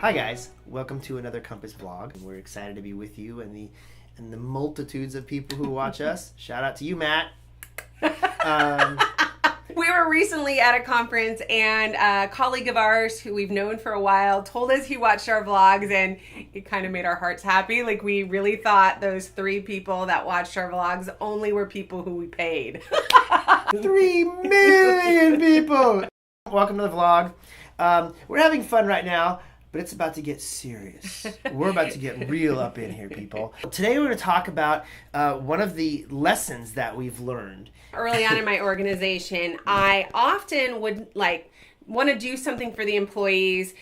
Hi guys, welcome to another Compass vlog. We're excited to be with you and the multitudes of people who watch us. Shout out to you, Matt. We were recently at a conference and a colleague of ours who we've known for a while told us he watched our vlogs, and it kind of made our hearts happy. Like, we really thought those 3 people that watched our vlogs only were people who we paid. 3 million people! Welcome to the vlog. We're having fun right now, but it's about to get serious. We're about to get real up in here, people. Today we're going to talk about one of the lessons that we've learned. Early on in my organization, I often would want to do something for the employees.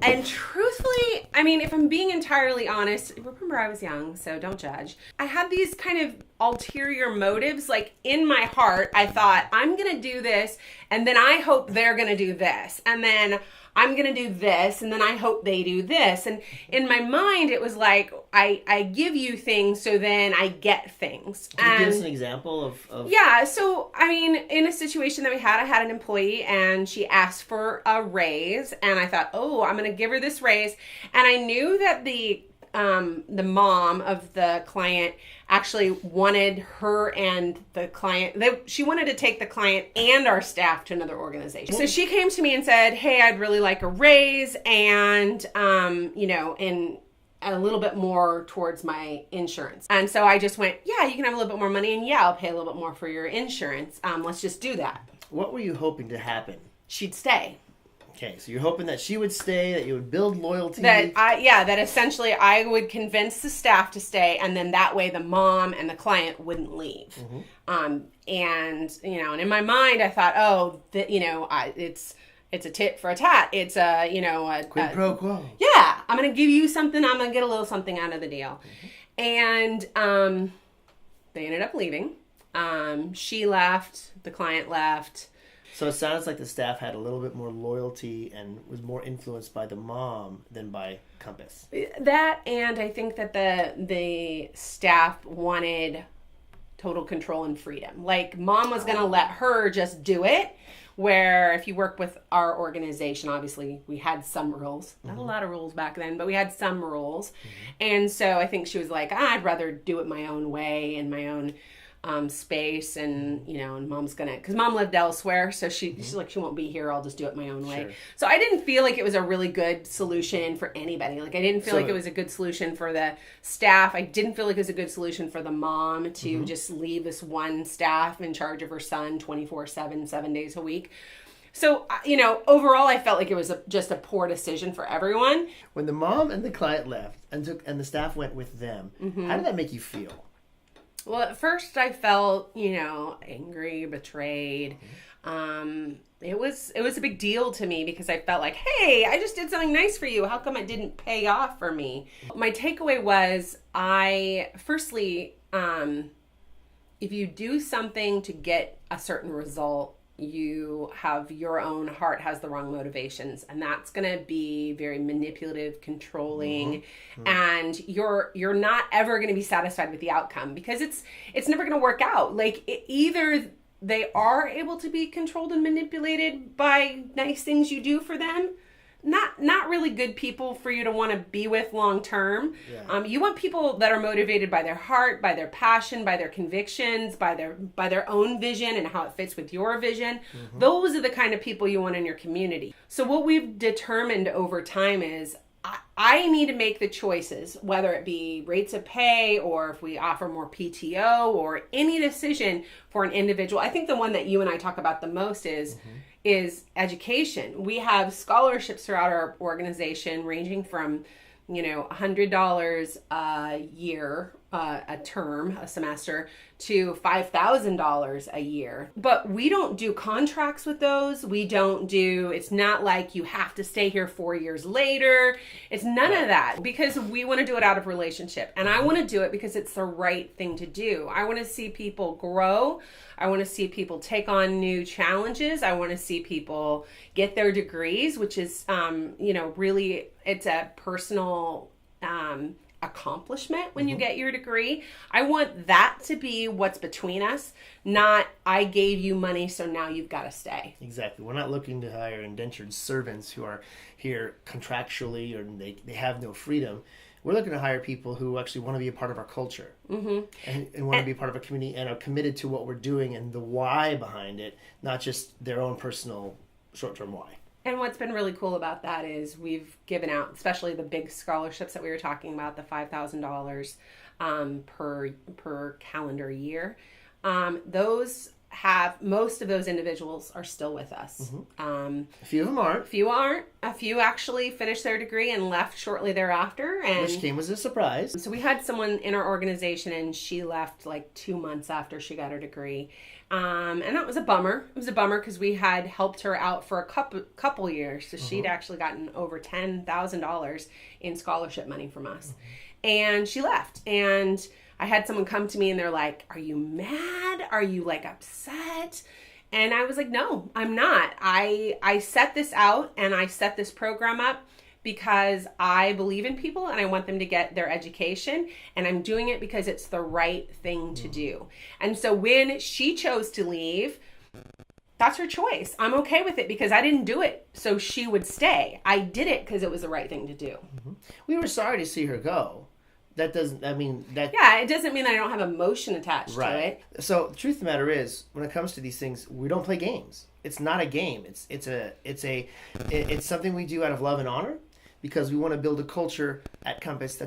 And truthfully, I mean, if I'm being entirely honest, remember I was young, so don't judge. I had these kind of ulterior motives. Like, in my heart, I thought, I'm going to do this, and then I hope they're going to do this. And then I'm going to do this, and then I hope they do this. And in my mind, it was like, I give you things, so then I get things. Can you give us an example of... Yeah, so, I mean, in a situation that I had an employee, and she asked for a raise, and I thought, oh, I'm going to give her this raise. And I knew that the mom of the client actually wanted her and the client, she wanted to take the client and our staff to another organization. So she came to me and said, hey, I'd really like a raise and, and a little bit more towards my insurance. And so I just went, yeah, you can have a little bit more money, and yeah, I'll pay a little bit more for your insurance. Let's just do that. What were you hoping to happen? She'd stay. Okay, so you're hoping that she would stay, that you would build loyalty. That essentially I would convince the staff to stay, and then that way the mom and the client wouldn't leave. Mm-hmm. And in my mind I thought, it's a tit for a tat. It's a quid pro quo. Yeah, I'm gonna give you something. I'm gonna get a little something out of the deal. Mm-hmm. And they ended up leaving. She left. The client left. So it sounds like the staff had a little bit more loyalty and was more influenced by the mom than by Compass. That, and I think that the staff wanted total control and freedom. Like, mom was going to let her just do it, where if you work with our organization, obviously we had some rules. Not a lot of rules back then, but we had some rules. Mm-hmm. And so I think she was like, I'd rather do it my own way in my own space, and and mom's gonna, because mom lived elsewhere, so she's like, she won't be here, I'll just do it my own way. Sure. So I didn't feel like it was a really good solution for anybody. Like, I didn't feel like it was a good solution for the staff. I didn't feel like it was a good solution for the mom to just leave this one staff in charge of her son 24/7, 7 days a week. So, overall, I felt like it was just a poor decision for everyone. When the mom and the client left and the staff went with them, how did that make you feel? Well, at first I felt, angry, betrayed. It was a big deal to me, because I felt like, hey, I just did something nice for you. How come it didn't pay off for me? My takeaway was, firstly, if you do something to get a certain result, you have your own heart has the wrong motivations, and that's going to be very manipulative, controlling, and you're not ever going to be satisfied with the outcome, because it's never going to work out. Like, either they are able to be controlled and manipulated by nice things you do for them, not really good people for you to want to be with long term. Yeah. You want people that are motivated by their heart, by their passion, by their convictions, by their own vision and how it fits with your vision. Mm-hmm. Those are the kind of people you want in your community. So what we've determined over time is, I need to make the choices, whether it be rates of pay, or if we offer more PTO, or any decision for an individual. I think the one that you and I talk about the most is education. We have scholarships throughout our organization, ranging from $100 a year, a term, a semester, to $5,000 a year. But we don't do contracts with those. It's not like you have to stay here 4 years later. It's none of that, because we want to do it out of relationship. And I want to do it because it's the right thing to do. I want to see people grow. I want to see people take on new challenges. I want to see people get their degrees, which is, really, it's a personal accomplishment when you get your degree. I want that to be what's between us, not I gave you money, so now you've got to stay. Exactly. We're not looking to hire indentured servants who are here contractually or they have no freedom. We're looking to hire people who actually want to be a part of our culture and want to be a part of a community and are committed to what we're doing and the why behind it, not just their own personal short-term why. And what's been really cool about that is we've given out, especially the big scholarships that we were talking about, the $5,000 per calendar year. Most of those individuals are still with us. A few of them aren't. A few actually finished their degree and left shortly thereafter. Which came as a surprise. So we had someone in our organization and she left like 2 months after she got her degree. And that was a bummer. It was a bummer because we had helped her out for a couple years. So she'd actually gotten over $10,000 in scholarship money from us. And she left. And I had someone come to me and they're like, are you mad? Are you like upset? And I was like, no, I'm not. I set this out and I set this program up because I believe in people and I want them to get their education, and I'm doing it because it's the right thing to do. And so when she chose to leave, that's her choice. I'm okay with it because I didn't do it so she would stay. I did it because it was the right thing to do. We were sorry to see her go. That doesn't, I mean, that... Yeah, it doesn't mean that I don't have emotion attached to it. So the truth of the matter is, when it comes to these things, we don't play games. It's not a game. It's something we do out of love and honor, because we want to build a culture at Compass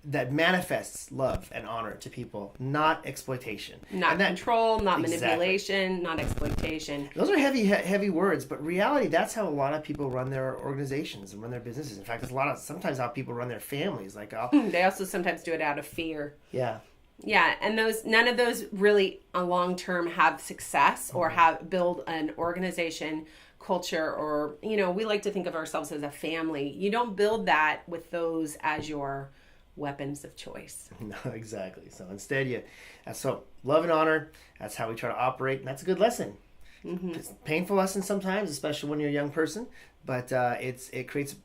that manifests love and honor to people, not exploitation. Not control, not manipulation, not exploitation. Those are heavy words, but reality, that's how a lot of people run their organizations and run their businesses. In fact, it's sometimes how people run their families. They also sometimes do it out of fear. Yeah. Yeah, and none of those really long term have success or build an organization culture, or we like to think of ourselves as a family. You don't build that with those as your weapons of choice. No, exactly. So instead, so love and honor. That's how we try to operate, and that's a good lesson. It's a painful lesson sometimes, especially when you're a young person. But it creates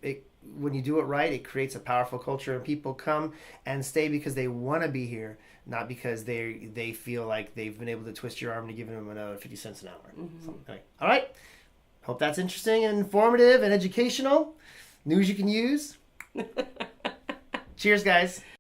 when you do it right. It creates a powerful culture, and people come and stay because they want to be here, not because they feel like they've been able to twist your arm to give them another 50 cents an hour. So, anyway. All right. Hope that's interesting and informative and educational. News you can use. Cheers, guys.